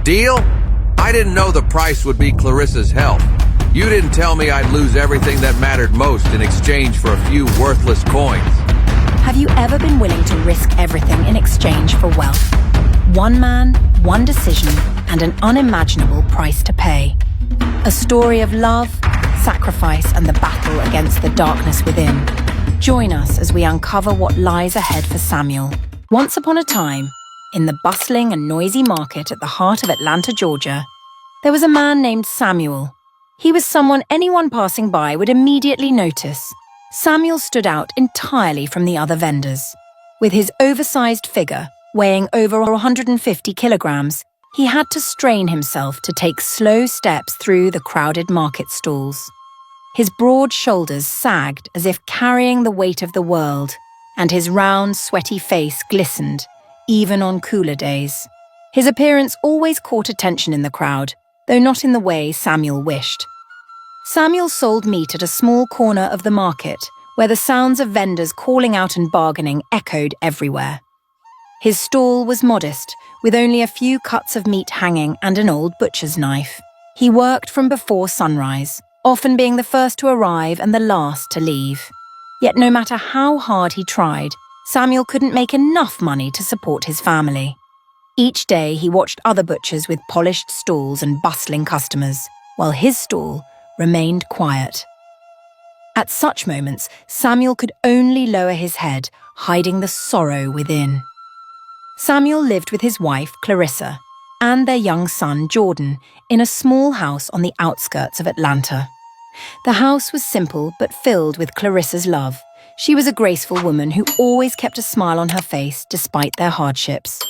Deal? I didn't know the price would be Clarissa's health. You didn't tell me I'd lose everything that mattered most in exchange for a few worthless coins. Have you ever been willing to risk everything in exchange for wealth? One man, one decision, and an unimaginable price to pay. A story of love, sacrifice, and the battle against the darkness within. Join us as we uncover what lies ahead for Samuel. Once upon a time, in the bustling and noisy market at the heart of Atlanta, Georgia, there was a man named Samuel. He was someone anyone passing by would immediately notice. Samuel stood out entirely from the other vendors. With his oversized figure, weighing over 150 kilograms, he had to strain himself to take slow steps through the crowded market stalls. His broad shoulders sagged as if carrying the weight of the world, and his round, sweaty face glistened, even on cooler days. His appearance always caught attention in the crowd, though not in the way Samuel wished. Samuel sold meat at a small corner of the market, where the sounds of vendors calling out and bargaining echoed everywhere. His stall was modest, with only a few cuts of meat hanging and an old butcher's knife. He worked from before sunrise, often being the first to arrive and the last to leave. Yet no matter how hard he tried, Samuel couldn't make enough money to support his family. Each day he watched other butchers with polished stalls and bustling customers, while his stall remained quiet. At such moments, Samuel could only lower his head, hiding the sorrow within. Samuel lived with his wife, Clarissa, and their young son, Jordan, in a small house on the outskirts of Atlanta. The house was simple but filled with Clarissa's love. She was a graceful woman who always kept a smile on her face despite their hardships.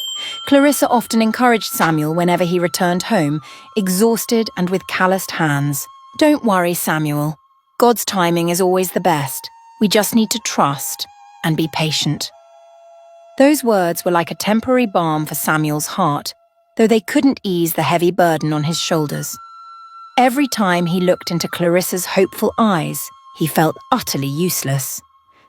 Clarissa often encouraged Samuel whenever he returned home, exhausted and with calloused hands. "Don't worry, Samuel. God's timing is always the best. We just need to trust and be patient." Those words were like a temporary balm for Samuel's heart, though they couldn't ease the heavy burden on his shoulders. Every time he looked into Clarissa's hopeful eyes, he felt utterly useless.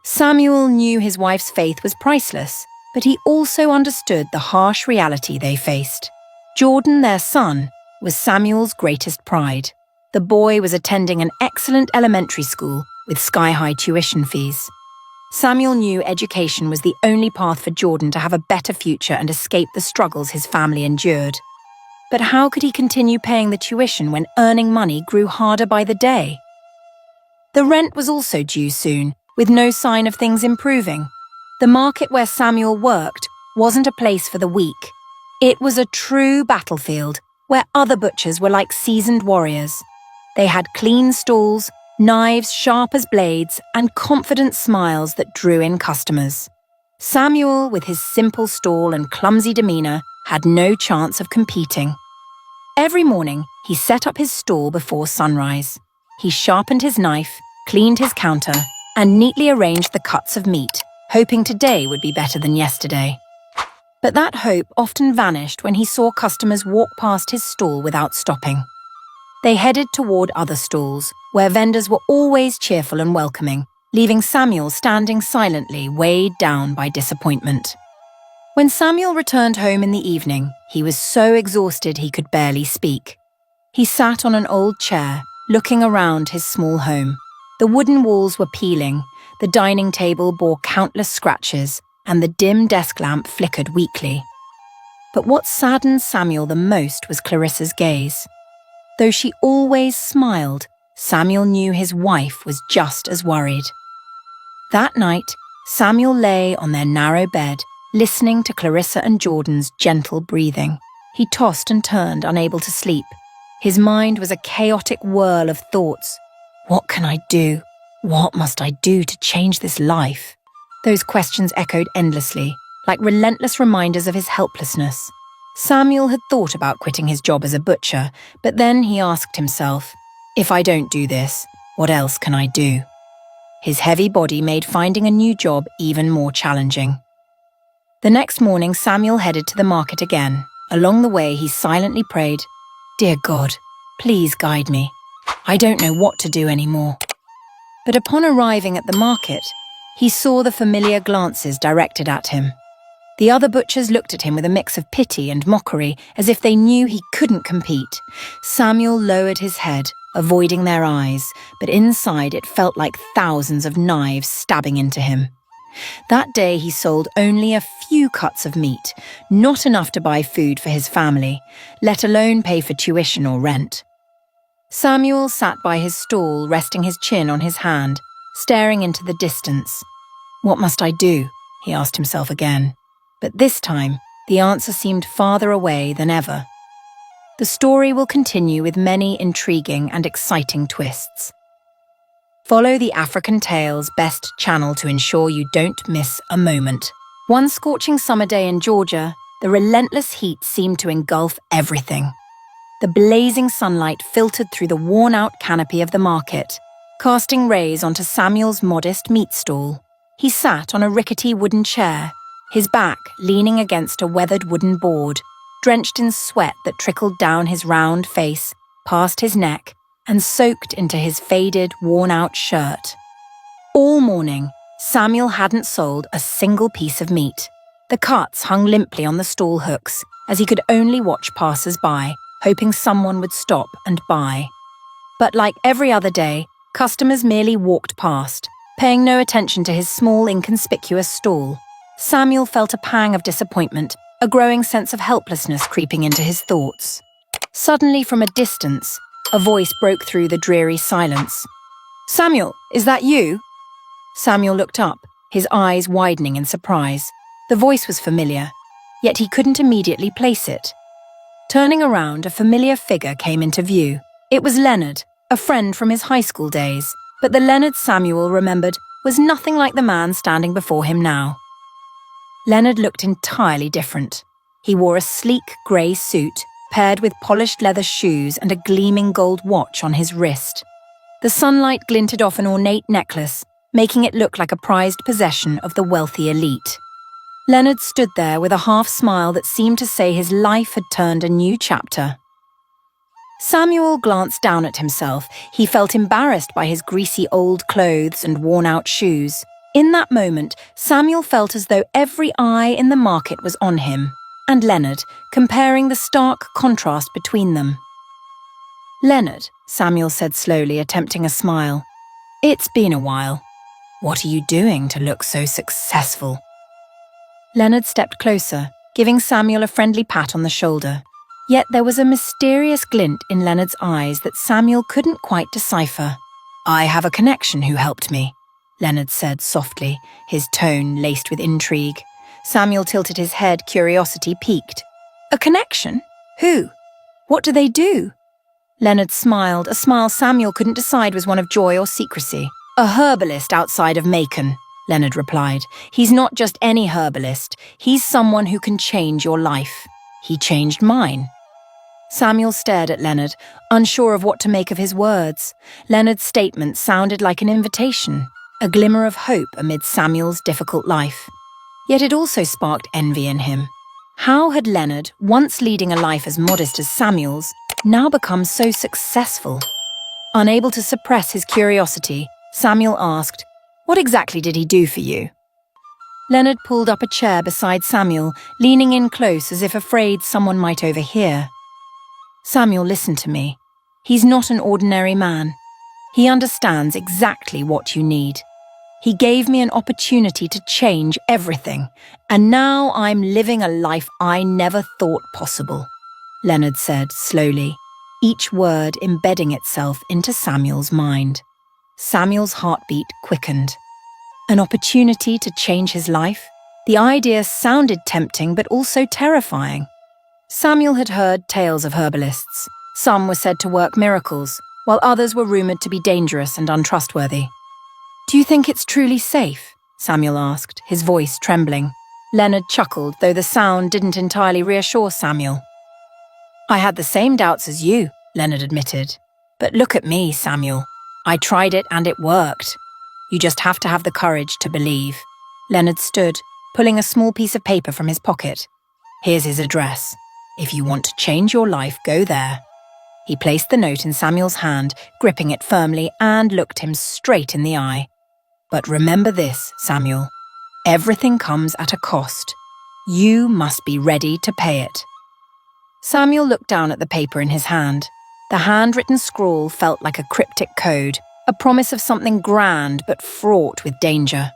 Samuel knew his wife's faith was priceless, but he also understood the harsh reality they faced. Jordan, their son, was Samuel's greatest pride. The boy was attending an excellent elementary school with sky-high tuition fees. Samuel knew education was the only path for Jordan to have a better future and escape the struggles his family endured. But how could he continue paying the tuition when earning money grew harder by the day? The rent was also due soon, with no sign of things improving. The market where Samuel worked wasn't a place for the weak. It was a true battlefield where other butchers were like seasoned warriors. They had clean stalls, knives sharp as blades, and confident smiles that drew in customers. Samuel, with his simple stall and clumsy demeanor, had no chance of competing. Every morning, he set up his stall before sunrise. He sharpened his knife, cleaned his counter, and neatly arranged the cuts of meat, hoping today would be better than yesterday. But that hope often vanished when he saw customers walk past his stall without stopping. They headed toward other stalls, where vendors were always cheerful and welcoming, leaving Samuel standing silently, weighed down by disappointment. When Samuel returned home in the evening, he was so exhausted he could barely speak. He sat on an old chair, looking around his small home. The wooden walls were peeling, the dining table bore countless scratches, and the dim desk lamp flickered weakly. But what saddened Samuel the most was Clarissa's gaze. Though she always smiled, Samuel knew his wife was just as worried. That night, Samuel lay on their narrow bed, listening to Clarissa and Jordan's gentle breathing. He tossed and turned, unable to sleep. His mind was a chaotic whirl of thoughts. What can I do? What must I do to change this life? Those questions echoed endlessly, like relentless reminders of his helplessness. Samuel had thought about quitting his job as a butcher, but then he asked himself, if I don't do this, what else can I do? His heavy body made finding a new job even more challenging. The next morning, Samuel headed to the market again. Along the way, he silently prayed, "Dear God, please guide me. I don't know what to do anymore." But upon arriving at the market, he saw the familiar glances directed at him. The other butchers looked at him with a mix of pity and mockery, as if they knew he couldn't compete. Samuel lowered his head, avoiding their eyes, but inside it felt like thousands of knives stabbing into him. That day he sold only a few cuts of meat, not enough to buy food for his family, let alone pay for tuition or rent. Samuel sat by his stall, resting his chin on his hand, staring into the distance. "What must I do?" he asked himself again. But this time, the answer seemed farther away than ever. The story will continue with many intriguing and exciting twists. Follow the African Tales Best channel to ensure you don't miss a moment. One scorching summer day in Georgia, the relentless heat seemed to engulf everything. The blazing sunlight filtered through the worn-out canopy of the market, casting rays onto Samuel's modest meat stall. He sat on a rickety wooden chair, his back leaning against a weathered wooden board, drenched in sweat that trickled down his round face, past his neck, and soaked into his faded, worn-out shirt. All morning, Samuel hadn't sold a single piece of meat. The cuts hung limply on the stall hooks, as he could only watch passers-by, hoping someone would stop and buy. But like every other day, customers merely walked past, paying no attention to his small, inconspicuous stall. Samuel felt a pang of disappointment, a growing sense of helplessness creeping into his thoughts. Suddenly, from a distance, a voice broke through the dreary silence. "Samuel, is that you?" Samuel looked up, his eyes widening in surprise. The voice was familiar, yet he couldn't immediately place it. Turning around, a familiar figure came into view. It was Leonard, a friend from his high school days, but the Leonard Samuel remembered was nothing like the man standing before him now. Leonard looked entirely different. He wore a sleek grey suit, paired with polished leather shoes and a gleaming gold watch on his wrist. The sunlight glinted off an ornate necklace, making it look like a prized possession of the wealthy elite. Leonard stood there with a half-smile that seemed to say his life had turned a new chapter. Samuel glanced down at himself. He felt embarrassed by his greasy old clothes and worn-out shoes. In that moment, Samuel felt as though every eye in the market was on him, and Leonard, comparing the stark contrast between them. "Leonard," Samuel said slowly, attempting a smile, "it's been a while. What are you doing to look so successful?" Leonard stepped closer, giving Samuel a friendly pat on the shoulder. Yet there was a mysterious glint in Leonard's eyes that Samuel couldn't quite decipher. "I have a connection who helped me," Leonard said softly, his tone laced with intrigue. Samuel tilted his head, curiosity piqued. "A connection? Who? What do they do?" Leonard smiled, a smile Samuel couldn't decide was one of joy or secrecy. "A herbalist outside of Macon," Leonard replied. "He's not just any herbalist. He's someone who can change your life. He changed mine." Samuel stared at Leonard, unsure of what to make of his words. Leonard's statement sounded like an invitation, a glimmer of hope amid Samuel's difficult life. Yet it also sparked envy in him. How had Leonard, once leading a life as modest as Samuel's, now become so successful? Unable to suppress his curiosity, Samuel asked, "What exactly did he do for you?" Leonard pulled up a chair beside Samuel, leaning in close as if afraid someone might overhear. "Samuel, listen to me. He's not an ordinary man. He understands exactly what you need. He gave me an opportunity to change everything, and now I'm living a life I never thought possible," Leonard said slowly, each word embedding itself into Samuel's mind. Samuel's heartbeat quickened. An opportunity to change his life? The idea sounded tempting but also terrifying. Samuel had heard tales of herbalists. Some were said to work miracles, while others were rumoured to be dangerous and untrustworthy. "Do you think it's truly safe?" Samuel asked, his voice trembling. Leonard chuckled, though the sound didn't entirely reassure Samuel. "I had the same doubts as you," Leonard admitted. "But look at me, Samuel. I tried it and it worked. You just have to have the courage to believe." Leonard stood, pulling a small piece of paper from his pocket. "Here's his address. If you want to change your life, go there." He placed the note in Samuel's hand, gripping it firmly, and looked him straight in the eye. "But remember this, Samuel. Everything comes at a cost. You must be ready to pay it. Samuel looked down at the paper in his hand. The handwritten scrawl felt like a cryptic code, a promise of something grand but fraught with danger.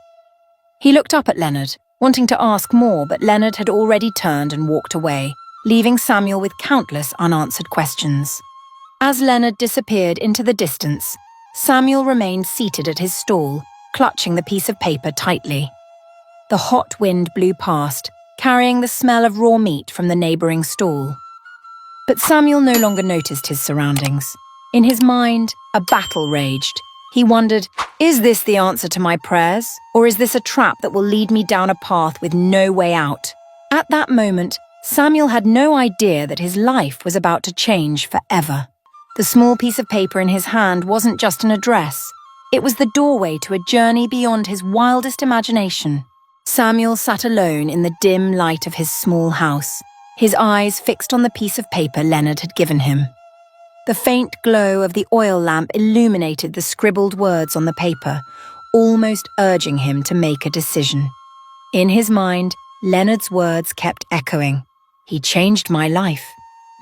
He looked up at Leonard, wanting to ask more, but Leonard had already turned and walked away, leaving Samuel with countless unanswered questions. As Leonard disappeared into the distance, Samuel remained seated at his stall, clutching the piece of paper tightly. The hot wind blew past, carrying the smell of raw meat from the neighbouring stall. But Samuel no longer noticed his surroundings. In his mind, a battle raged. He wondered, is this the answer to my prayers? Or is this a trap that will lead me down a path with no way out? At that moment, Samuel had no idea that his life was about to change forever. The small piece of paper in his hand wasn't just an address. It was the doorway to a journey beyond his wildest imagination. Samuel sat alone in the dim light of his small house, his eyes fixed on the piece of paper Leonard had given him. The faint glow of the oil lamp illuminated the scribbled words on the paper, almost urging him to make a decision. In his mind, Leonard's words kept echoing. He changed my life.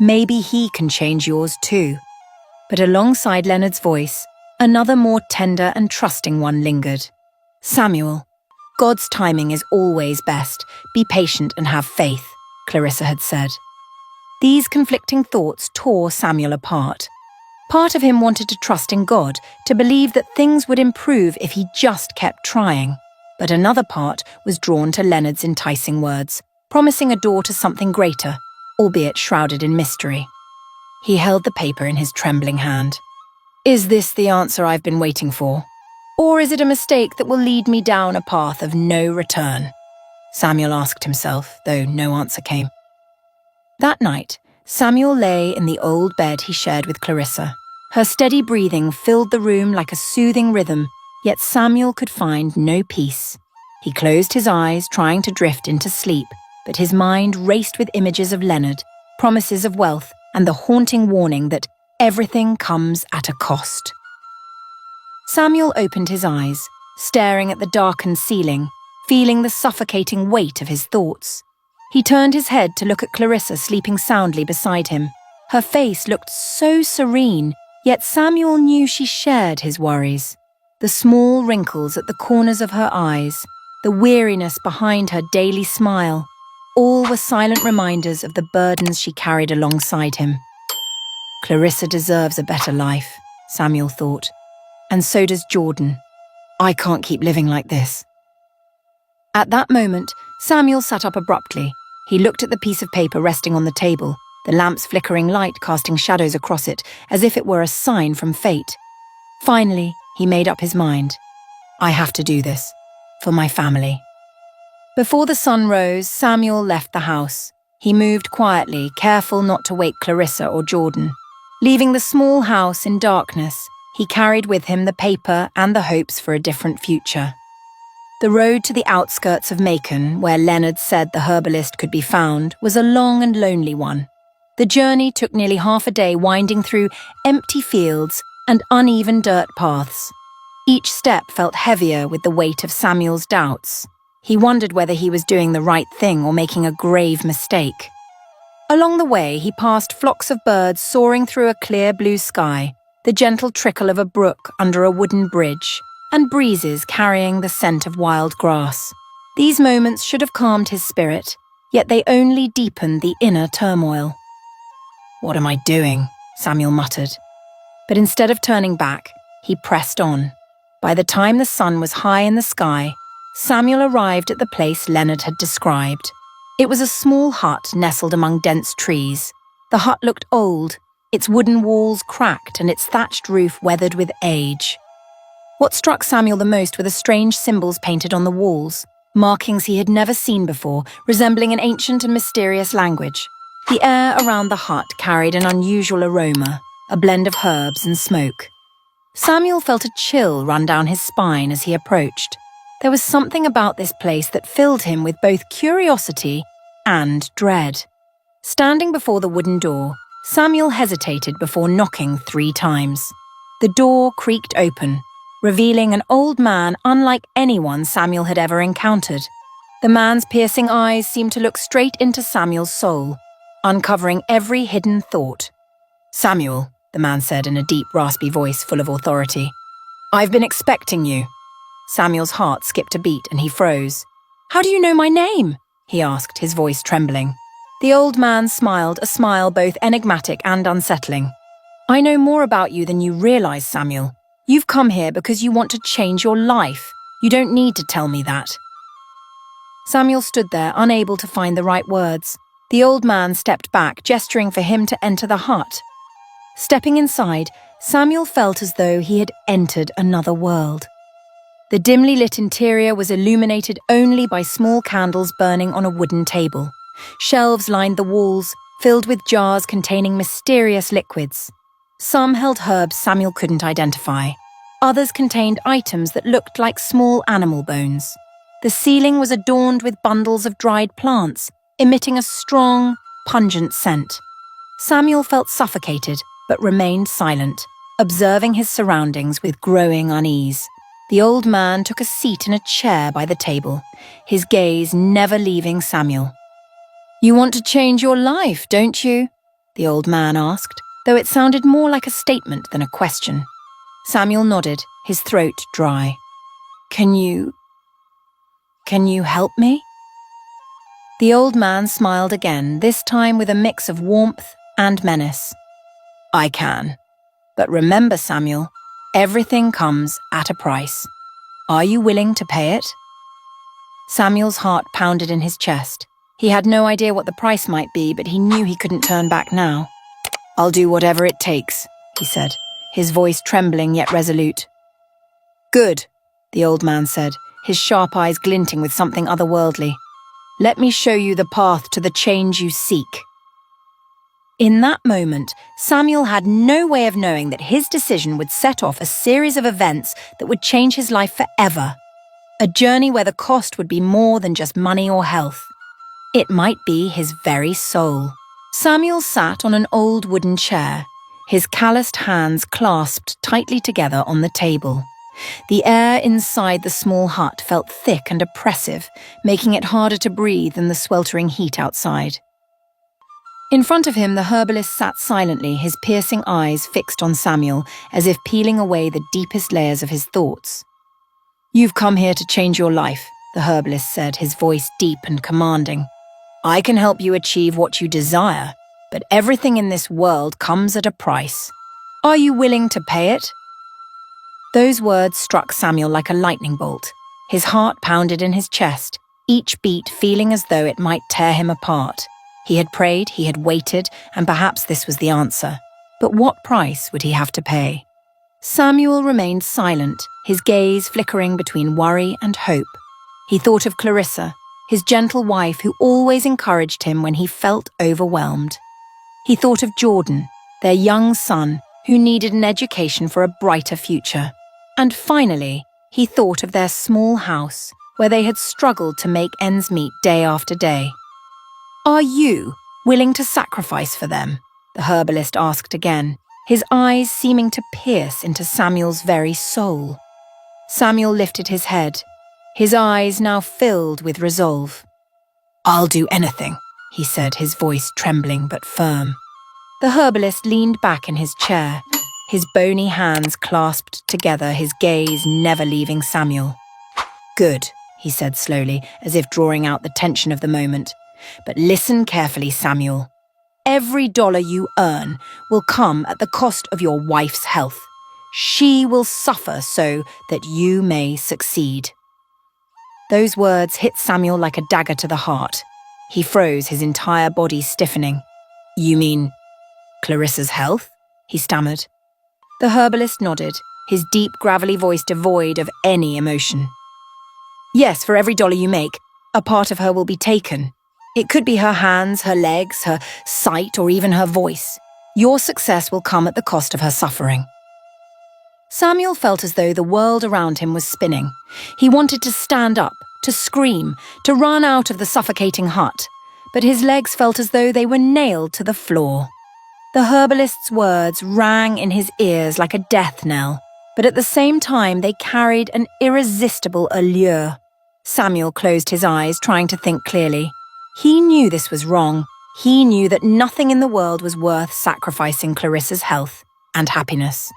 Maybe he can change yours too. But alongside Leonard's voice, another more tender and trusting one lingered. Samuel, God's timing is always best. Be patient and have faith, Clarissa had said. These conflicting thoughts tore Samuel apart. Part of him wanted to trust in God, to believe that things would improve if he just kept trying. But another part was drawn to Leonard's enticing words, promising a door to something greater, albeit shrouded in mystery. He held the paper in his trembling hand. Is this the answer I've been waiting for? Or is it a mistake that will lead me down a path of no return? Samuel asked himself, though no answer came. That night, Samuel lay in the old bed he shared with Clarissa. Her steady breathing filled the room like a soothing rhythm, yet Samuel could find no peace. He closed his eyes, trying to drift into sleep, but his mind raced with images of Leonard, promises of wealth, and the haunting warning that everything comes at a cost. Samuel opened his eyes, staring at the darkened ceiling, feeling the suffocating weight of his thoughts. He turned his head to look at Clarissa sleeping soundly beside him. Her face looked so serene, yet Samuel knew she shared his worries. The small wrinkles at the corners of her eyes, the weariness behind her daily smile, all were silent reminders of the burdens she carried alongside him. Clarissa deserves a better life, Samuel thought. And so does Jordan. I can't keep living like this. At that moment, Samuel sat up abruptly. He looked at the piece of paper resting on the table, the lamp's flickering light casting shadows across it, as if it were a sign from fate. Finally, he made up his mind. I have to do this. For my family. Before the sun rose, Samuel left the house. He moved quietly, careful not to wake Clarissa or Jordan. Leaving the small house in darkness, he carried with him the paper and the hopes for a different future. The road to the outskirts of Macon, where Leonard said the herbalist could be found, was a long and lonely one. The journey took nearly half a day winding through empty fields and uneven dirt paths. Each step felt heavier with the weight of Samuel's doubts. He wondered whether he was doing the right thing or making a grave mistake. Along the way, he passed flocks of birds soaring through a clear blue sky, the gentle trickle of a brook under a wooden bridge, and breezes carrying the scent of wild grass. These moments should have calmed his spirit, yet they only deepened the inner turmoil. What am I doing? Samuel muttered. But instead of turning back, he pressed on. By the time the sun was high in the sky, Samuel arrived at the place Leonard had described. It was a small hut nestled among dense trees. The hut looked old, its wooden walls cracked and its thatched roof weathered with age. What struck Samuel the most were the strange symbols painted on the walls, markings he had never seen before, resembling an ancient and mysterious language. The air around the hut carried an unusual aroma, a blend of herbs and smoke. Samuel felt a chill run down his spine as he approached. There was something about this place that filled him with both curiosity and dread. Standing before the wooden door, Samuel hesitated before knocking 3 times. The door creaked open, revealing an old man unlike anyone Samuel had ever encountered. The man's piercing eyes seemed to look straight into Samuel's soul, uncovering every hidden thought. "Samuel," the man said in a deep, raspy voice full of authority, "I've been expecting you." Samuel's heart skipped a beat and he froze. "How do you know my name?" he asked, his voice trembling. The old man smiled, a smile both enigmatic and unsettling. "I know more about you than you realize, Samuel. You've come here because you want to change your life. You don't need to tell me that." Samuel stood there, unable to find the right words. The old man stepped back, gesturing for him to enter the hut. Stepping inside, Samuel felt as though he had entered another world. The dimly lit interior was illuminated only by small candles burning on a wooden table. Shelves lined the walls, filled with jars containing mysterious liquids. Some held herbs Samuel couldn't identify. Others contained items that looked like small animal bones. The ceiling was adorned with bundles of dried plants, emitting a strong, pungent scent. Samuel felt suffocated, but remained silent, observing his surroundings with growing unease. The old man took a seat in a chair by the table, his gaze never leaving Samuel. "You want to change your life, don't you?" the old man asked, though it sounded more like a statement than a question. Samuel nodded, his throat dry. Can you help me?" The old man smiled again, this time with a mix of warmth and menace. "I can. But remember, Samuel, everything comes at a price. Are you willing to pay it?" Samuel's heart pounded in his chest. He had no idea what the price might be, but he knew he couldn't turn back now. "I'll do whatever it takes," he said, his voice trembling yet resolute. "Good," the old man said, his sharp eyes glinting with something otherworldly. "Let me show you the path to the change you seek." In that moment, Samuel had no way of knowing that his decision would set off a series of events that would change his life forever. A journey where the cost would be more than just money or health. It might be his very soul. Samuel sat on an old wooden chair, his calloused hands clasped tightly together on the table. The air inside the small hut felt thick and oppressive, making it harder to breathe than the sweltering heat outside. In front of him, the herbalist sat silently, his piercing eyes fixed on Samuel, as if peeling away the deepest layers of his thoughts. "You've come here to change your life," the herbalist said, his voice deep and commanding. "I can help you achieve what you desire, but everything in this world comes at a price. Are you willing to pay it?" Those words struck Samuel like a lightning bolt. His heart pounded in his chest, each beat feeling as though it might tear him apart. He had prayed, he had waited, and perhaps this was the answer. But what price would he have to pay? Samuel remained silent, his gaze flickering between worry and hope. He thought of Clarissa, his gentle wife who always encouraged him when he felt overwhelmed. He thought of Jordan, their young son, who needed an education for a brighter future. And finally, he thought of their small house, where they had struggled to make ends meet day after day. "Are you willing to sacrifice for them?" the herbalist asked again, his eyes seeming to pierce into Samuel's very soul. Samuel lifted his head, his eyes now filled with resolve. "I'll do anything," he said, his voice trembling but firm. The herbalist leaned back in his chair, his bony hands clasped together, his gaze never leaving Samuel. "Good," he said slowly, as if drawing out the tension of the moment. "But listen carefully, Samuel. Every dollar you earn will come at the cost of your wife's health. She will suffer so that you may succeed." Those words hit Samuel like a dagger to the heart. He froze, his entire body stiffening. "You mean Clarissa's health?" he stammered. The herbalist nodded, his deep, gravelly voice devoid of any emotion. "Yes, for every dollar you make, a part of her will be taken. It could be her hands, her legs, her sight, or even her voice. Your success will come at the cost of her suffering." Samuel felt as though the world around him was spinning. He wanted to stand up, to scream, to run out of the suffocating hut, but his legs felt as though they were nailed to the floor. The herbalist's words rang in his ears like a death knell, but at the same time they carried an irresistible allure. Samuel closed his eyes, trying to think clearly. He knew this was wrong. He knew that nothing in the world was worth sacrificing Clarissa's health and happiness.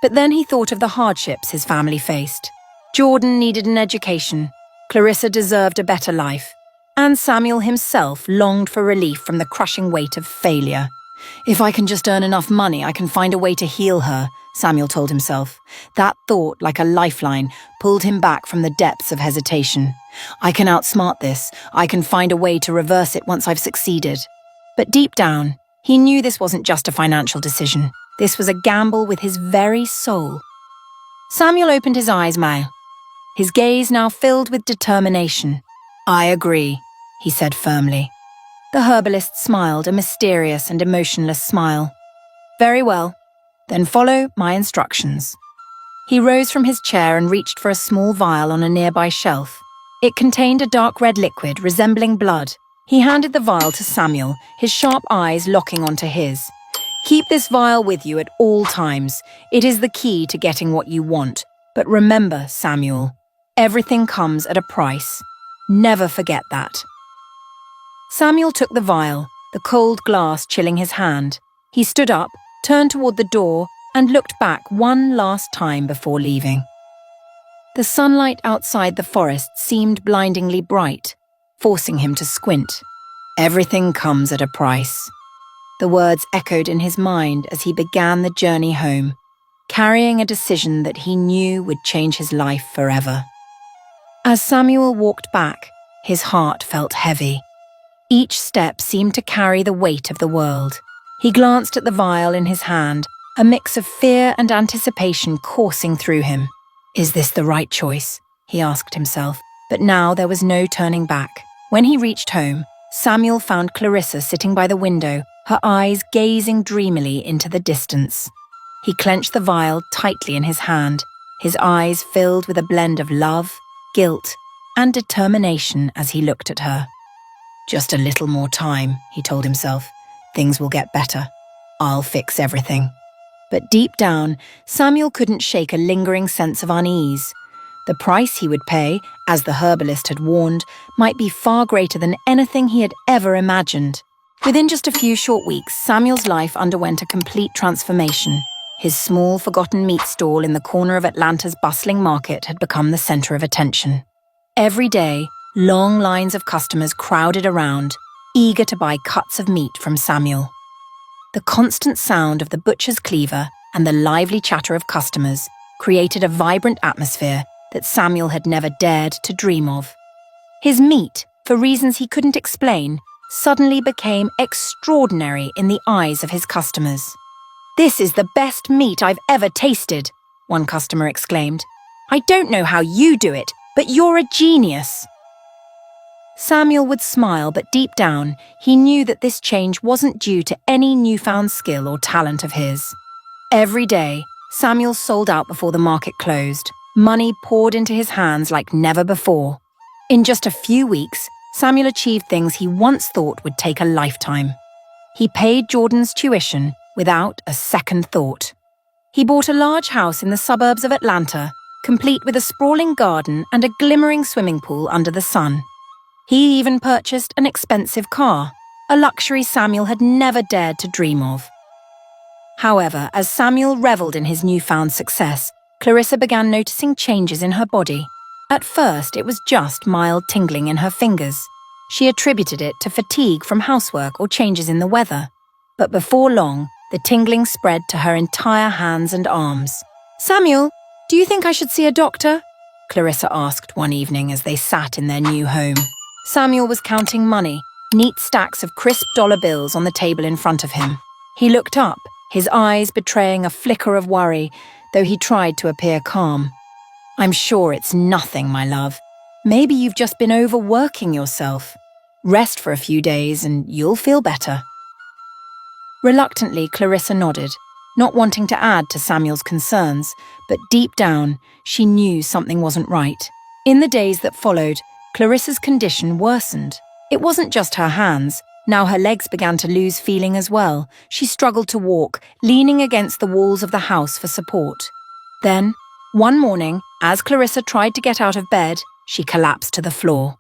But then he thought of the hardships his family faced. Jordan needed an education. Clarissa deserved a better life. And Samuel himself longed for relief from the crushing weight of failure. If I can just earn enough money, I can find a way to heal her, Samuel told himself. That thought, like a lifeline, pulled him back from the depths of hesitation. I can outsmart this. I can find a way to reverse it once I've succeeded. But deep down, he knew this wasn't just a financial decision. This was a gamble with his very soul. Samuel opened his eyes, Mal. His gaze now filled with determination. I agree, he said firmly. The herbalist smiled, a mysterious and emotionless smile. Very well, then follow my instructions. He rose from his chair and reached for a small vial on a nearby shelf. It contained a dark red liquid resembling blood. He handed the vial to Samuel, his sharp eyes locking onto his. Keep this vial with you at all times. It is the key to getting what you want. But remember, Samuel, everything comes at a price. Never forget that. Samuel took the vial, the cold glass chilling his hand. He stood up, turned toward the door, and looked back one last time before leaving. The sunlight outside the forest seemed blindingly bright, forcing him to squint. Everything comes at a price. The words echoed in his mind as he began the journey home, carrying a decision that he knew would change his life forever. As Samuel walked back, his heart felt heavy. Each step seemed to carry the weight of the world. He glanced at the vial in his hand, a mix of fear and anticipation coursing through him. Is this the right choice? He asked himself, but now there was no turning back. When he reached home, Samuel found Clarissa sitting by the window, her eyes gazing dreamily into the distance. He clenched the vial tightly in his hand, his eyes filled with a blend of love, guilt, and determination as he looked at her. Just a little more time, he told himself. Things will get better. I'll fix everything. But deep down, Samuel couldn't shake a lingering sense of unease. The price he would pay, as the herbalist had warned, might be far greater than anything he had ever imagined. Within just a few short weeks, Samuel's life underwent a complete transformation. His small, forgotten meat stall in the corner of Atlanta's bustling market had become the center of attention. Every day, long lines of customers crowded around, eager to buy cuts of meat from Samuel. The constant sound of the butcher's cleaver and the lively chatter of customers created a vibrant atmosphere that Samuel had never dared to dream of. His meat, for reasons he couldn't explain, suddenly became extraordinary in the eyes of his customers. "This is the best meat I've ever tasted," one customer exclaimed. "I don't know how you do it, but you're a genius." Samuel would smile, but deep down, he knew that this change wasn't due to any newfound skill or talent of his. Every day, Samuel sold out before the market closed. Money poured into his hands like never before. In just a few weeks, Samuel achieved things he once thought would take a lifetime. He paid Jordan's tuition without a second thought. He bought a large house in the suburbs of Atlanta, complete with a sprawling garden and a glimmering swimming pool under the sun. He even purchased an expensive car, a luxury Samuel had never dared to dream of. However, as Samuel reveled in his newfound success, Clarissa began noticing changes in her body. At first, it was just mild tingling in her fingers. She attributed it to fatigue from housework or changes in the weather. But before long, the tingling spread to her entire hands and arms. "Samuel, do you think I should see a doctor?" Clarissa asked one evening as they sat in their new home. Samuel was counting money, neat stacks of crisp dollar bills on the table in front of him. He looked up, his eyes betraying a flicker of worry, though he tried to appear calm. "I'm sure it's nothing, my love. Maybe you've just been overworking yourself. Rest for a few days and you'll feel better." Reluctantly, Clarissa nodded, not wanting to add to Samuel's concerns, but deep down, she knew something wasn't right. In the days that followed, Clarissa's condition worsened. It wasn't just her hands. Now her legs began to lose feeling as well. She struggled to walk, leaning against the walls of the house for support. Then, one morning, as Clarissa tried to get out of bed, She collapsed to the floor.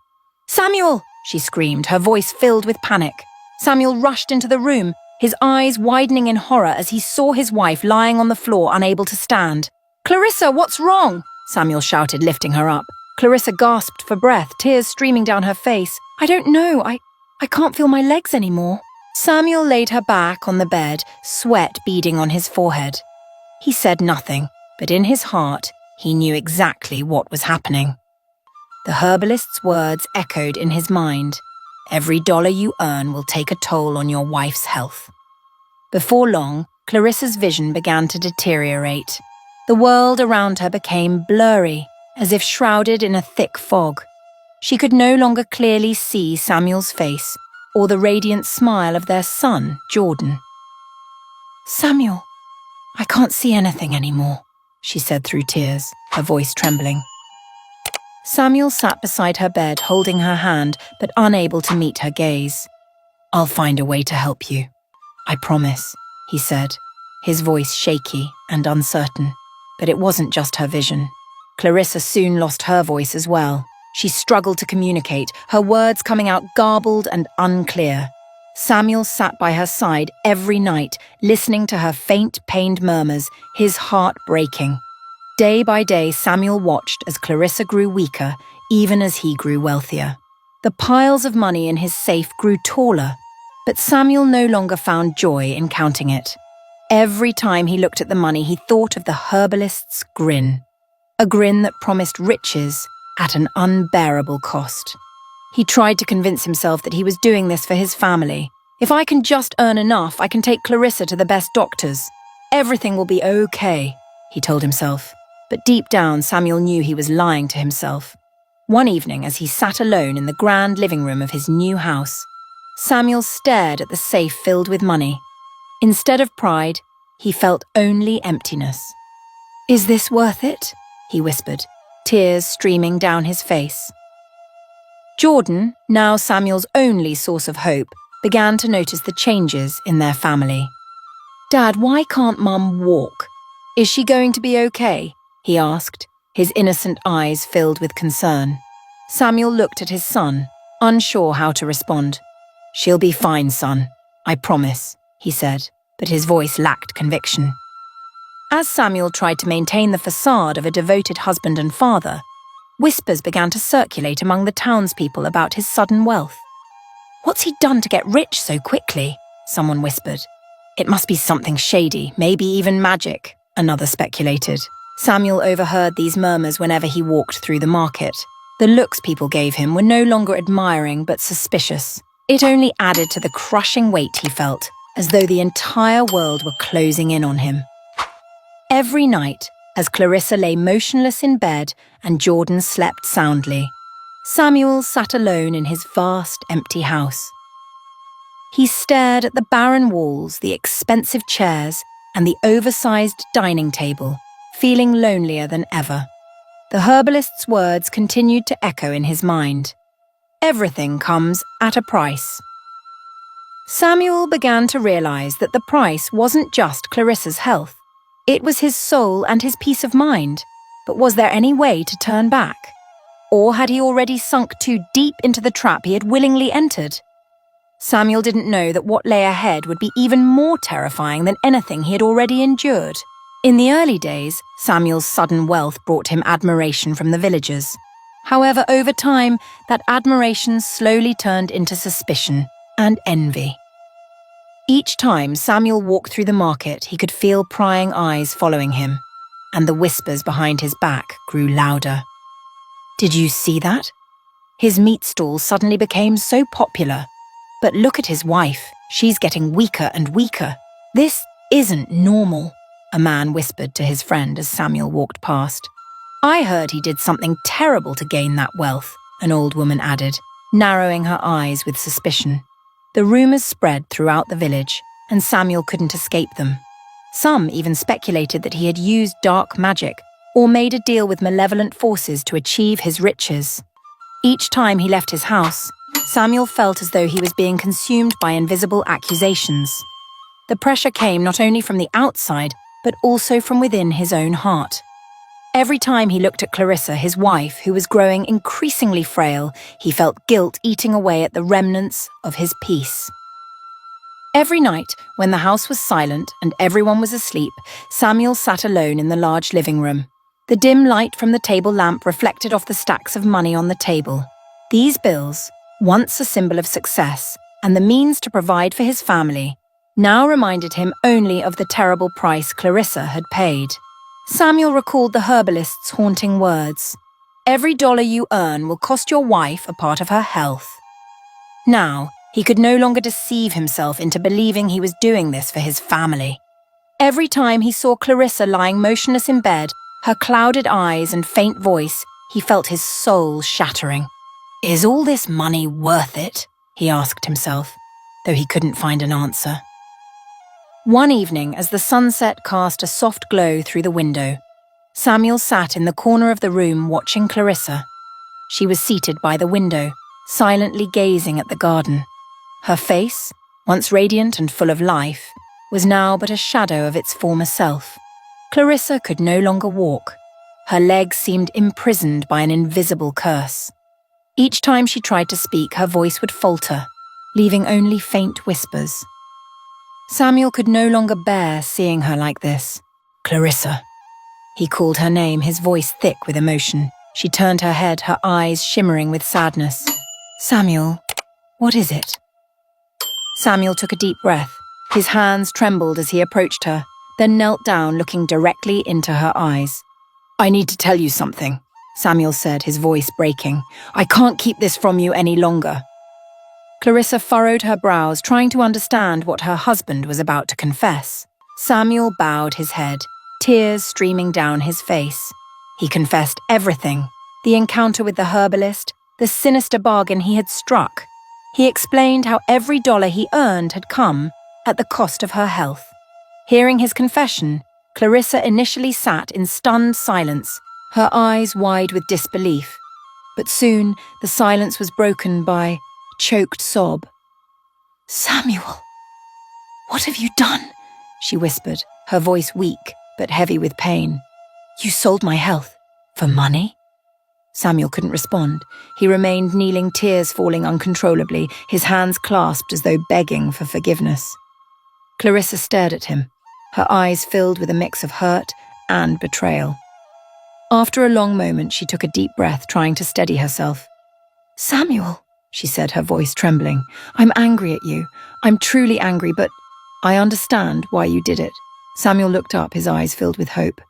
"Samuel!" she screamed, her voice filled with panic. Samuel rushed into the room, his eyes widening in horror as he saw his wife lying on the floor, unable to stand. "Clarissa, what's wrong?" Samuel shouted, lifting her up. Clarissa gasped for breath, tears streaming down her face. "I don't know. I can't feel my legs anymore." Samuel laid her back on the bed, sweat beading on his forehead. He said nothing, but in his heart, he knew exactly what was happening. The herbalist's words echoed in his mind. "Every dollar you earn will take a toll on your wife's health." Before long, Clarissa's vision began to deteriorate. The world around her became blurry, as if shrouded in a thick fog. She could no longer clearly see Samuel's face or the radiant smile of their son, Jordan. "Samuel, I can't see anything anymore," she said through tears, her voice trembling. Samuel sat beside her bed, holding her hand, but unable to meet her gaze. "I'll find a way to help you. I promise," he said, his voice shaky and uncertain. But it wasn't just her vision. Clarissa soon lost her voice as well. She struggled to communicate, her words coming out garbled and unclear. Samuel sat by her side every night, listening to her faint, pained murmurs, his heart breaking. Day by day, Samuel watched as Clarissa grew weaker, even as he grew wealthier. The piles of money in his safe grew taller, but Samuel no longer found joy in counting it. Every time he looked at the money, he thought of the herbalist's grin. A grin that promised riches at an unbearable cost. He tried to convince himself that he was doing this for his family. "If I can just earn enough, I can take Clarissa to the best doctors. Everything will be okay," he told himself. But deep down, Samuel knew he was lying to himself. One evening, as he sat alone in the grand living room of his new house, Samuel stared at the safe filled with money. Instead of pride, he felt only emptiness. "Is this worth it?" he whispered, tears streaming down his face. Jordan, now Samuel's only source of hope, began to notice the changes in their family. "Dad, why can't Mum walk? Is she going to be okay?" he asked, his innocent eyes filled with concern. Samuel looked at his son, unsure how to respond. "She'll be fine, son. I promise," he said, but his voice lacked conviction. As Samuel tried to maintain the facade of a devoted husband and father, whispers began to circulate among the townspeople about his sudden wealth. "What's he done to get rich so quickly?" someone whispered. "It must be something shady, maybe even magic," another speculated. Samuel overheard these murmurs whenever he walked through the market. The looks people gave him were no longer admiring but suspicious. It only added to the crushing weight he felt, as though the entire world were closing in on him. Every night, as Clarissa lay motionless in bed and Jordan slept soundly, Samuel sat alone in his vast, empty house. He stared at the barren walls, the expensive chairs, and the oversized dining table, feeling lonelier than ever. The herbalist's words continued to echo in his mind. Everything comes at a price. Samuel began to realize that the price wasn't just Clarissa's health. It was his soul and his peace of mind. But was there any way to turn back? Or had he already sunk too deep into the trap he had willingly entered? Samuel didn't know that what lay ahead would be even more terrifying than anything he had already endured. In the early days, Samuel's sudden wealth brought him admiration from the villagers. However, over time, that admiration slowly turned into suspicion and envy. Each time Samuel walked through the market, he could feel prying eyes following him, and the whispers behind his back grew louder. "Did you see that? His meat stall suddenly became so popular. But look at his wife, she's getting weaker and weaker. This isn't normal," a man whispered to his friend as Samuel walked past. "I heard he did something terrible to gain that wealth," an old woman added, narrowing her eyes with suspicion. The rumours spread throughout the village, and Samuel couldn't escape them. Some even speculated that he had used dark magic or made a deal with malevolent forces to achieve his riches. Each time he left his house, Samuel felt as though he was being consumed by invisible accusations. The pressure came not only from the outside, but also from within his own heart. Every time he looked at Clarissa, his wife, who was growing increasingly frail, he felt guilt eating away at the remnants of his peace. Every night, when the house was silent and everyone was asleep, Samuel sat alone in the large living room. The dim light from the table lamp reflected off the stacks of money on the table. These bills, once a symbol of success and the means to provide for his family, now reminded him only of the terrible price Clarissa had paid. Samuel recalled the herbalist's haunting words. "Every dollar you earn will cost your wife a part of her health." Now, he could no longer deceive himself into believing he was doing this for his family. Every time he saw Clarissa lying motionless in bed, her clouded eyes and faint voice, he felt his soul shattering. "Is all this money worth it?" he asked himself, though he couldn't find an answer. One evening, as the sunset cast a soft glow through the window, Samuel sat in the corner of the room watching Clarissa. She was seated by the window, silently gazing at the garden. Her face, once radiant and full of life, was now but a shadow of its former self. Clarissa could no longer walk. Her legs seemed imprisoned by an invisible curse. Each time she tried to speak, her voice would falter, leaving only faint whispers. Samuel could no longer bear seeing her like this. "Clarissa." He called her name, his voice thick with emotion. She turned her head, her eyes shimmering with sadness. "Samuel, what is it?" Samuel took a deep breath. His hands trembled as he approached her, then knelt down, looking directly into her eyes. "I need to tell you something," Samuel said, his voice breaking. "I can't keep this from you any longer." Clarissa furrowed her brows, trying to understand what her husband was about to confess. Samuel bowed his head, tears streaming down his face. He confessed everything: the encounter with the herbalist, the sinister bargain he had struck. He explained how every dollar he earned had come at the cost of her health. Hearing his confession, Clarissa initially sat in stunned silence, her eyes wide with disbelief. But soon the silence was broken by a choked sob. "Samuel, what have you done?" she whispered, her voice weak but heavy with pain. "You sold my health for money?" Samuel couldn't respond. He remained kneeling, tears falling uncontrollably, his hands clasped as though begging for forgiveness. Clarissa stared at him, her eyes filled with a mix of hurt and betrayal. After a long moment, she took a deep breath, trying to steady herself. "Samuel," she said, her voice trembling, "I'm angry at you. I'm truly angry, but I understand why you did it." Samuel looked up, his eyes filled with hope.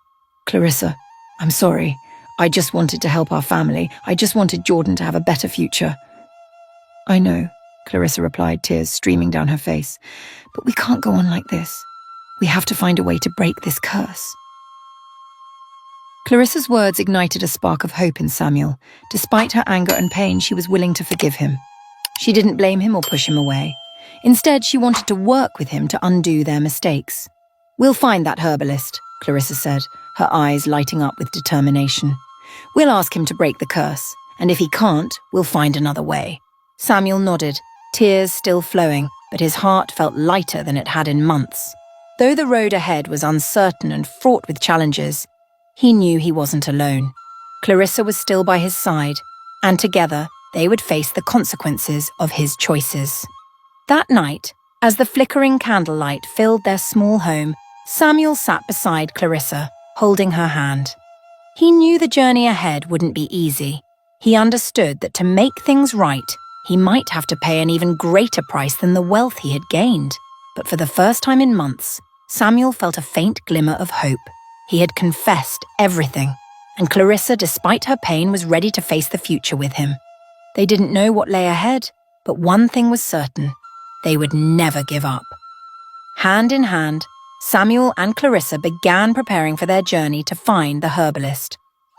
"Clarissa, I'm sorry. I just wanted to help our family. I just wanted Jordan to have a better future." "I know," Clarissa replied, tears streaming down her face. "But we can't go on like this. We have to find a way to break this curse." Clarissa's words ignited a spark of hope in Samuel. Despite her anger and pain, she was willing to forgive him. She didn't blame him or push him away. Instead, she wanted to work with him to undo their mistakes. "We'll find that herbalist," Clarissa said, her eyes lighting up with determination. "We'll ask him to break the curse, and if he can't, we'll find another way." Samuel nodded, tears still flowing, but his heart felt lighter than it had in months. Though the road ahead was uncertain and fraught with challenges, he knew he wasn't alone. Clarissa was still by his side, and together they would face the consequences of his choices. That night, as the flickering candlelight filled their small home, Samuel sat beside Clarissa, holding her hand. He knew the journey ahead wouldn't be easy. He understood that to make things right, he might have to pay an even greater price than the wealth he had gained. But for the first time in months, Samuel felt a faint glimmer of hope. He had confessed everything, and Clarissa, despite her pain, was ready to face the future with him. They didn't know what lay ahead, but one thing was certain: they would never give up. Hand in hand, Samuel and Clarissa began preparing for their journey to find the herbalist,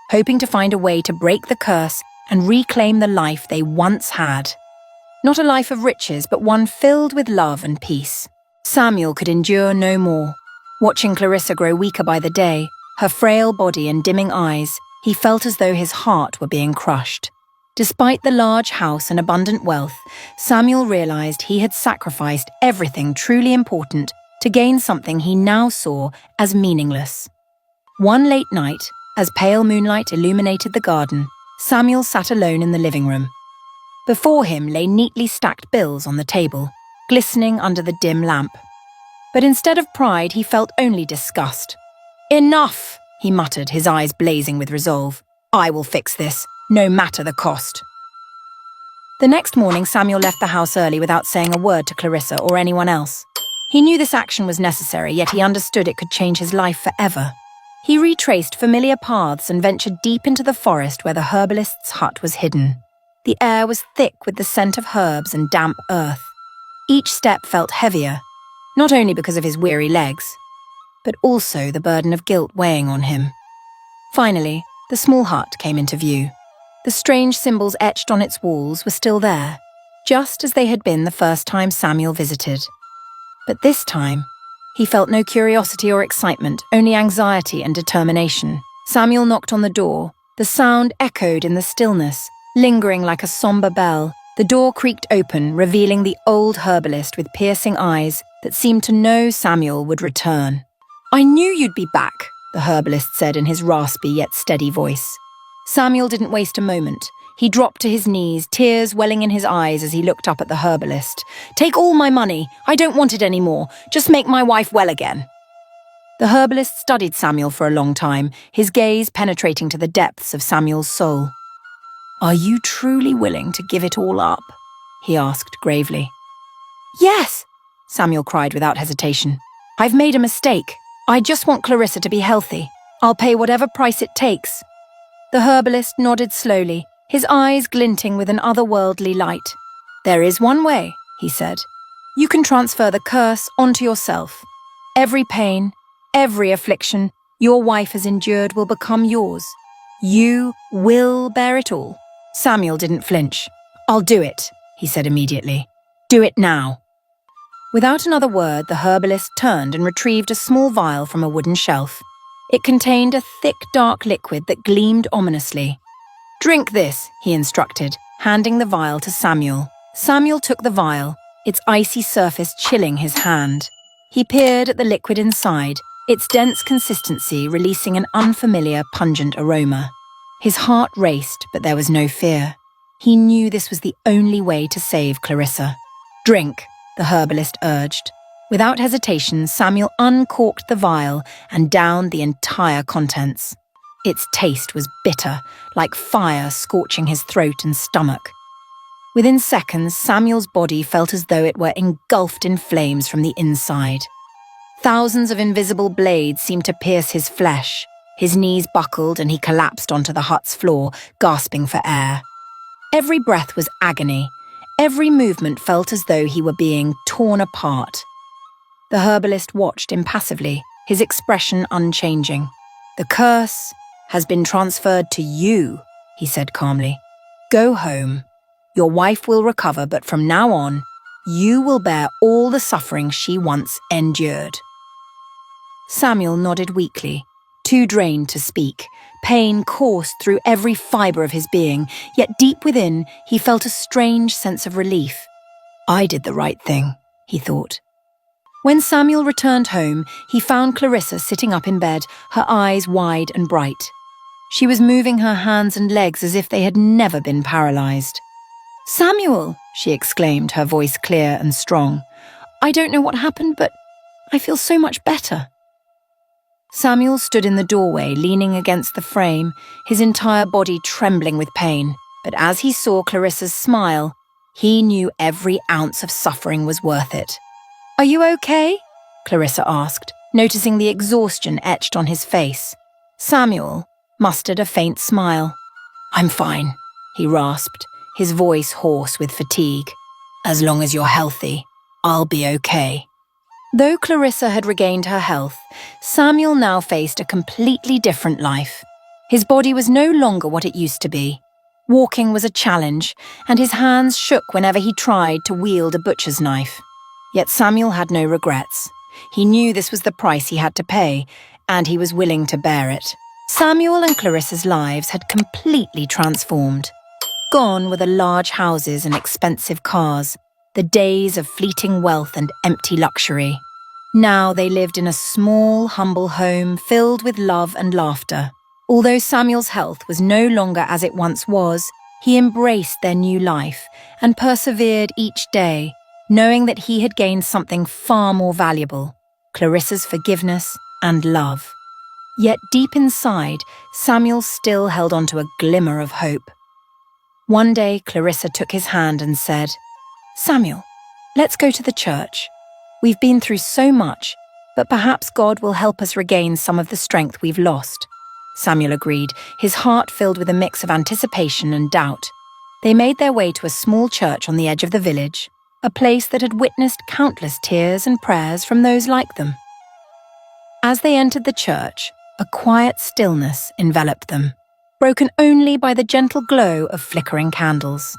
hoping to find a way to break the curse and reclaim the life they once had. Not a life of riches, but one filled with love and peace. Samuel could endure no more. Watching Clarissa grow weaker by the day, her frail body and dimming eyes, he felt as though his heart were being crushed. Despite the large house and abundant wealth, Samuel realized he had sacrificed everything truly important to gain something he now saw as meaningless. One late night, As pale moonlight illuminated the garden, Samuel sat alone in the living room. Before him lay neatly stacked bills on the table, glistening under the dim lamp. But instead of pride, he felt only disgust. "Enough!" he muttered, his eyes blazing with resolve. "I will fix this, no matter the cost." The next morning, Samuel left the house early without saying a word to Clarissa or anyone else. He knew this action was necessary, yet he understood it could change his life forever. He retraced familiar paths and ventured deep into the forest where the herbalist's hut was hidden. The air was thick with the scent of herbs and damp earth. Each step felt heavier, not only because of his weary legs, but also the burden of guilt weighing on him. Finally, the small hut came into view. The strange symbols etched on its walls were still there, just as they had been the first time Samuel visited. But this time, he felt no curiosity or excitement, only anxiety and determination. Samuel knocked on the door. The sound echoed in the stillness, lingering like a somber bell. The door creaked open, revealing the old herbalist with piercing eyes that seemed to know Samuel would return. "I knew you'd be back," the herbalist said in his raspy yet steady voice. Samuel didn't waste a moment. He dropped to his knees, tears welling in his eyes as he looked up at the herbalist. "Take all my money. I don't want it anymore. Just make my wife well again." The herbalist studied Samuel for a long time, his gaze penetrating to the depths of Samuel's soul. "Are you truly willing to give it all up?" he asked gravely. "Yes," Samuel cried without hesitation. "I've made a mistake. I just want Clarissa to be healthy. I'll pay whatever price it takes." The herbalist nodded slowly, his eyes glinting with an otherworldly light. "There is one way," he said. "You can transfer the curse onto yourself. Every pain, every affliction your wife has endured will become yours. You will bear it all." Samuel didn't flinch. "I'll do it," he said immediately. "Do it now." Without another word, the herbalist turned and retrieved a small vial from a wooden shelf. It contained a thick, dark liquid that gleamed ominously. "Drink this," he instructed, handing the vial to Samuel. Samuel took the vial, its icy surface chilling his hand. He peered at the liquid inside, its dense consistency releasing an unfamiliar, pungent aroma. His heart raced, but there was no fear. He knew this was the only way to save Clarissa. "Drink," the herbalist urged. Without hesitation, Samuel uncorked the vial and downed the entire contents. Its taste was bitter, like fire scorching his throat and stomach. Within seconds, Samuel's body felt as though it were engulfed in flames from the inside. Thousands of invisible blades seemed to pierce his flesh. His knees buckled and he collapsed onto the hut's floor, gasping for air. Every breath was agony. Every movement felt as though he were being torn apart. The herbalist watched impassively, his expression unchanging. "The curse has been transferred to you," he said calmly. "Go home. Your wife will recover, but from now on, you will bear all the suffering she once endured." Samuel nodded weakly, too drained to speak. Pain coursed through every fibre of his being, yet deep within, he felt a strange sense of relief. "I did the right thing," he thought. When Samuel returned home, he found Clarissa sitting up in bed, her eyes wide and bright. She was moving her hands and legs as if they had never been paralyzed. "Samuel," she exclaimed, her voice clear and strong. "I don't know what happened, but I feel so much better." Samuel stood in the doorway, leaning against the frame, his entire body trembling with pain. But as he saw Clarissa's smile, he knew every ounce of suffering was worth it. "Are you okay?" Clarissa asked, noticing the exhaustion etched on his face. Samuel mustered a faint smile. "I'm fine," he rasped, his voice hoarse with fatigue. "As long as you're healthy, I'll be okay." Though Clarissa had regained her health, Samuel now faced a completely different life. His body was no longer what it used to be. Walking was a challenge, and his hands shook whenever he tried to wield a butcher's knife. Yet Samuel had no regrets. He knew this was the price he had to pay, and he was willing to bear it. Samuel and Clarissa's lives had completely transformed. Gone were the large houses and expensive cars, the days of fleeting wealth and empty luxury. Now they lived in a small, humble home filled with love and laughter. Although Samuel's health was no longer as it once was, he embraced their new life and persevered each day, knowing that he had gained something far more valuable: Clarissa's forgiveness and love. Yet deep inside, Samuel still held on to a glimmer of hope. One day, Clarissa took his hand and said, "Samuel, let's go to the church. We've been through so much, but perhaps God will help us regain some of the strength we've lost." Samuel agreed, his heart filled with a mix of anticipation and doubt. They made their way to a small church on the edge of the village, a place that had witnessed countless tears and prayers from those like them. As they entered the church, a quiet stillness enveloped them, broken only by the gentle glow of flickering candles.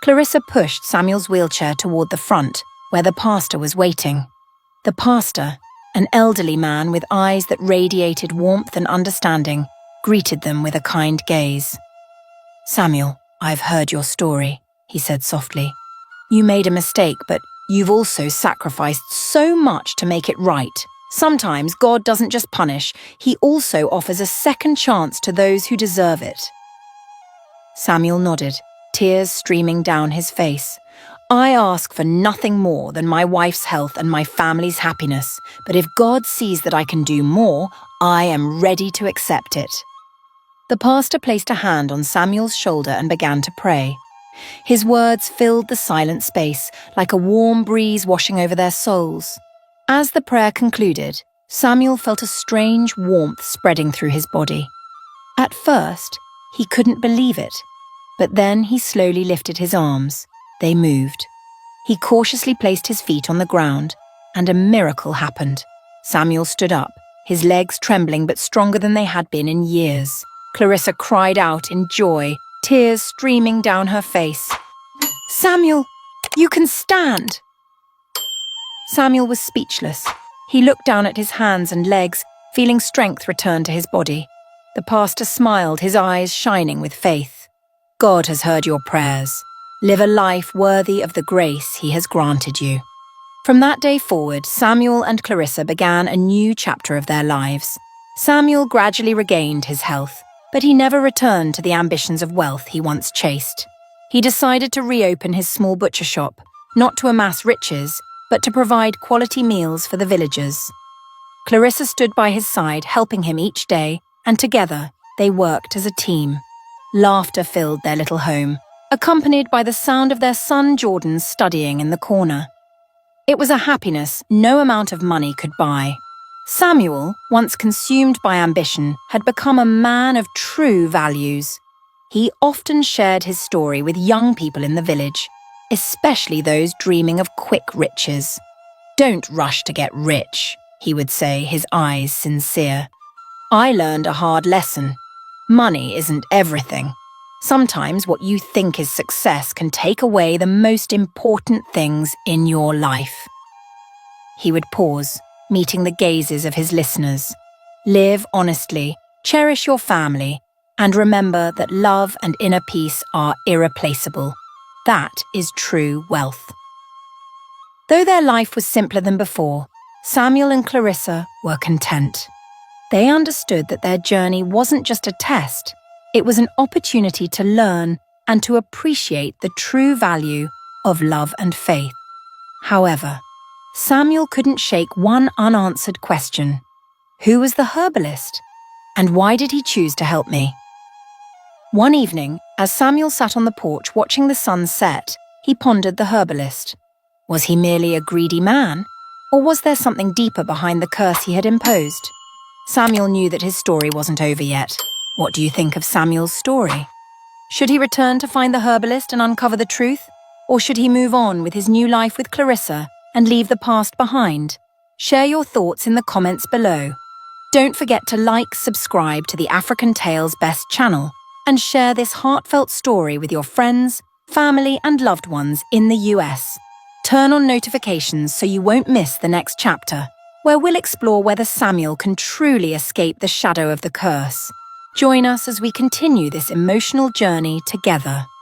Clarissa pushed Samuel's wheelchair toward the front, where the pastor was waiting. The pastor, an elderly man with eyes that radiated warmth and understanding, greeted them with a kind gaze. "Samuel, I've heard your story," he said softly. "You made a mistake, but you've also sacrificed so much to make it right. Sometimes God doesn't just punish, He also offers a second chance to those who deserve it." Samuel nodded, tears streaming down his face. "I ask for nothing more than my wife's health and my family's happiness, but if God sees that I can do more, I am ready to accept it." The pastor placed a hand on Samuel's shoulder and began to pray. His words filled the silent space, like a warm breeze washing over their souls. As the prayer concluded, Samuel felt a strange warmth spreading through his body. At first, he couldn't believe it, but then he slowly lifted his arms. They moved. He cautiously placed his feet on the ground, and a miracle happened. Samuel stood up, his legs trembling but stronger than they had been in years. Clarissa cried out in joy, tears streaming down her face. "Samuel, you can stand!" Samuel was speechless. He looked down at his hands and legs, feeling strength return to his body. The pastor smiled, his eyes shining with faith. "God has heard your prayers. Live a life worthy of the grace He has granted you." From that day forward, Samuel and Clarissa began a new chapter of their lives. Samuel gradually regained his health, but he never returned to the ambitions of wealth he once chased. He decided to reopen his small butcher shop, not to amass riches, but to provide quality meals for the villagers. Clarissa stood by his side, helping him each day, and together they worked as a team. Laughter filled their little home, accompanied by the sound of their son Jordan studying in the corner. It was a happiness no amount of money could buy. Samuel, once consumed by ambition, had become a man of true values. He often shared his story with young people in the village, especially those dreaming of quick riches. "Don't rush to get rich," he would say, his eyes sincere. "I learned a hard lesson. Money isn't everything. Sometimes what you think is success can take away the most important things in your life." He would pause, meeting the gazes of his listeners. "Live honestly, cherish your family, and remember that love and inner peace are irreplaceable. That is true wealth." Though their life was simpler than before, Samuel and Clarissa were content. They understood that their journey wasn't just a test, it was an opportunity to learn and to appreciate the true value of love and faith. However, Samuel couldn't shake one unanswered question. Who was the herbalist? And why did he choose to help me? One evening, as Samuel sat on the porch watching the sun set, he pondered the herbalist. Was he merely a greedy man? Or was there something deeper behind the curse he had imposed? Samuel knew that his story wasn't over yet. What do you think of Samuel's story? Should he return to find the herbalist and uncover the truth? Or should he move on with his new life with Clarissa and leave the past behind? Share your thoughts in the comments below. Don't forget to like, subscribe to the African Tales Best channel, and share this heartfelt story with your friends, family, and loved ones in the US. Turn on notifications so you won't miss the next chapter, where we'll explore whether Samuel can truly escape the shadow of the curse. Join us as we continue this emotional journey together.